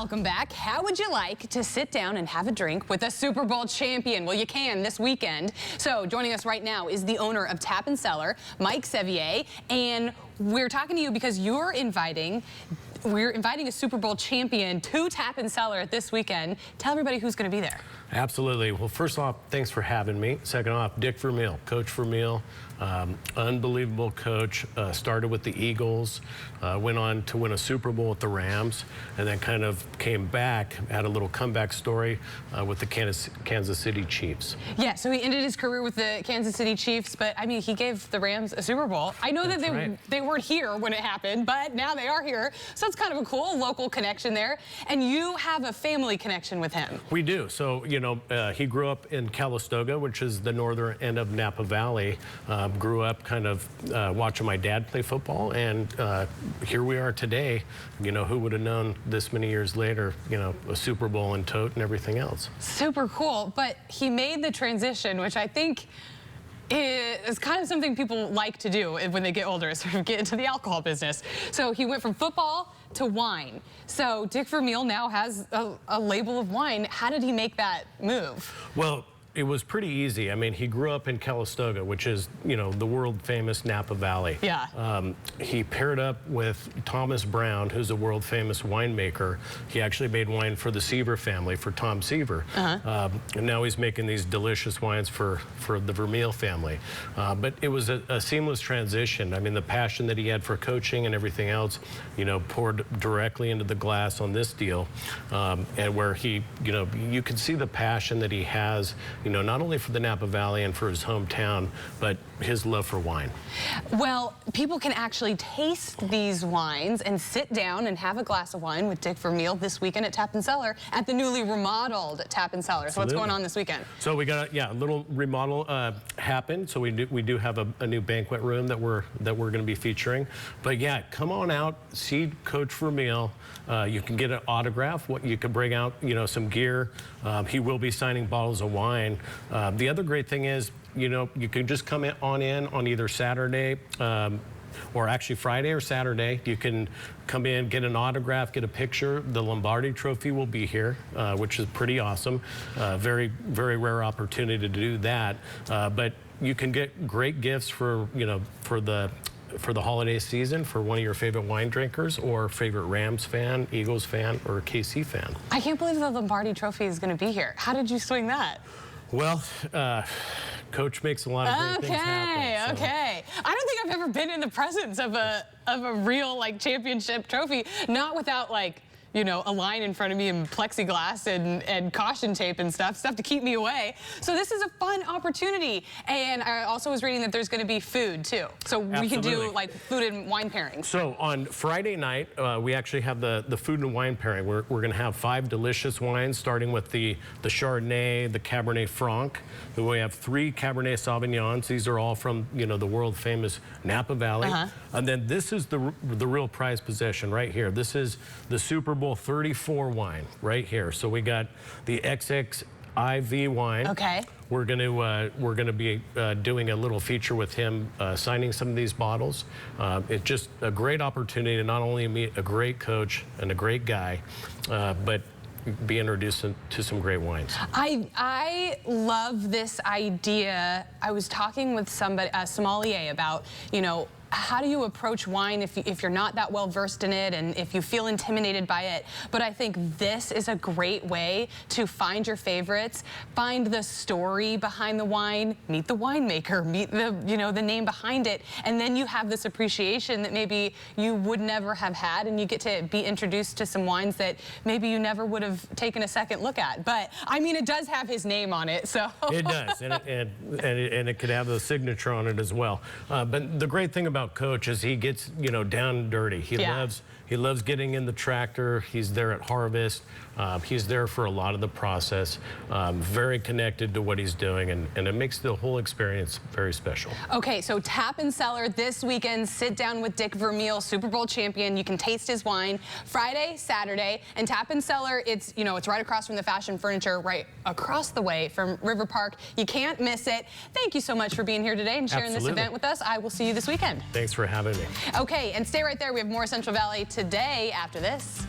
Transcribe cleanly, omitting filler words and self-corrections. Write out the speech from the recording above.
Welcome back. How would you like to sit down and have a drink with a Super Bowl champion? Well, you can this weekend. So joining us right now is the owner of Tap&Cellar, Mike Sevier, and we're talking to you because we're inviting a Super Bowl champion to Tap&Cellar this weekend. Tell everybody who's going to be there. Absolutely. Well, first off, thanks for having me. Second off, Dick Vermeil, Coach Vermeil, unbelievable coach. Started with the Eagles, went on to win a Super Bowl with the Rams, and then kind of came back, had a little comeback story with the Kansas City Chiefs. Yeah, so he ended his career with the Kansas City Chiefs, but I mean, he gave the Rams a Super Bowl. I know that they weren't here when it happened, but now they are here. So it's kind of a cool local connection there. And you have a family connection with him. We do. So, you know, he grew up in Calistoga, which is the northern end of Napa Valley. Grew up kind of watching my dad play football, and here we are today. You know, who would have known this many years later, you know, a Super Bowl and tote and everything else. Super cool. But he made the transition, which I think is kind of something people like to do when they get older, sort of get into the alcohol business. So he went from football to wine. So Dick Vermeil now has a label of wine. How did he make that move? Well, it was pretty easy. I mean, he grew up in Calistoga, which is, you know, the world famous Napa Valley. Yeah. He paired up with Thomas Brown, who's a world famous winemaker. He actually made wine for the Seaver family, for Tom Seaver. And now he's making these delicious wines for the Vermeil family. But it was a seamless transition. I mean, the passion that he had for coaching and everything else, you know, poured directly into the glass on this deal. And where he, you know, you can see the passion that he has, you know, not only for the Napa Valley and for his hometown, but his love for wine. Well, people can actually taste these wines and sit down and have a glass of wine with Dick Vermeil this weekend at Tap&Cellar at the newly remodeled Tap&Cellar. So what's going on this weekend? So we got a little remodel happen. So we do have a new banquet room that we're going to be featuring. But yeah, come on out, see Coach Vermeil. You can get an autograph. You can bring out, you know, some gear. He will be signing bottles of wine. The other great thing is, you know, you can just come in on either Saturday or actually Friday or Saturday. You can come in, get an autograph, get a picture. The Lombardi Trophy will be here, which is pretty awesome. Very, very rare opportunity to do that. But you can get great gifts for, you know, for the holiday season for one of your favorite wine drinkers or favorite Rams fan, Eagles fan, or KC fan. I can't believe the Lombardi Trophy is going to be here. How did you swing that? Well, Coach makes a lot of great things happen. Okay. I don't think I've ever been in the presence of a real, like, championship trophy, not without, like, you know, a line in front of me and plexiglass and caution tape and stuff to keep me away. So this is a fun opportunity. And I also was reading that there's going to be food too. So we can do like food and wine pairings. So on Friday night, we actually have the food and wine pairing. We're going to have 5 delicious wines, starting with the Chardonnay, the Cabernet Franc. Then we have 3 Cabernet Sauvignons. These are all from, you know, the world famous Napa Valley. And then this is the real prized possession right here. This is the Super Bowl 34 wine right here. So we got the XXIV wine. Okay. We're gonna be doing a little feature with him, signing some of these bottles. It's just a great opportunity to not only meet a great coach and a great guy, but be introduced to some great wines. I love this idea. I was talking with somebody, a sommelier, about, you know, how do you approach wine if you're not that well versed in it and if you feel intimidated by it? But I think this is a great way to find your favorites, find the story behind the wine, meet the winemaker, meet the, you know, the name behind it, and then you have this appreciation that maybe you would never have had, and you get to be introduced to some wines that maybe you never would have taken a second look at. But I mean, it does have his name on it, so. It does, and it could have the signature on it as well. But the great thing about Coach is he gets, you know, down and dirty. He loves getting in the tractor. He's there at harvest. He's there for a lot of the process. Very connected to what he's doing, and it makes the whole experience very special. Okay, so Tap&Cellar this weekend. Sit down with Dick Vermeil, Super Bowl champion. You can taste his wine Friday, Saturday, and Tap&Cellar. It's, you know, it's right across from the Fashion Furniture, right across the way from River Park. You can't miss it. Thank you so much for being here today and sharing this event with us. I will see you this weekend. Thanks for having me. Okay, and stay right there. We have more Central Valley Today after this.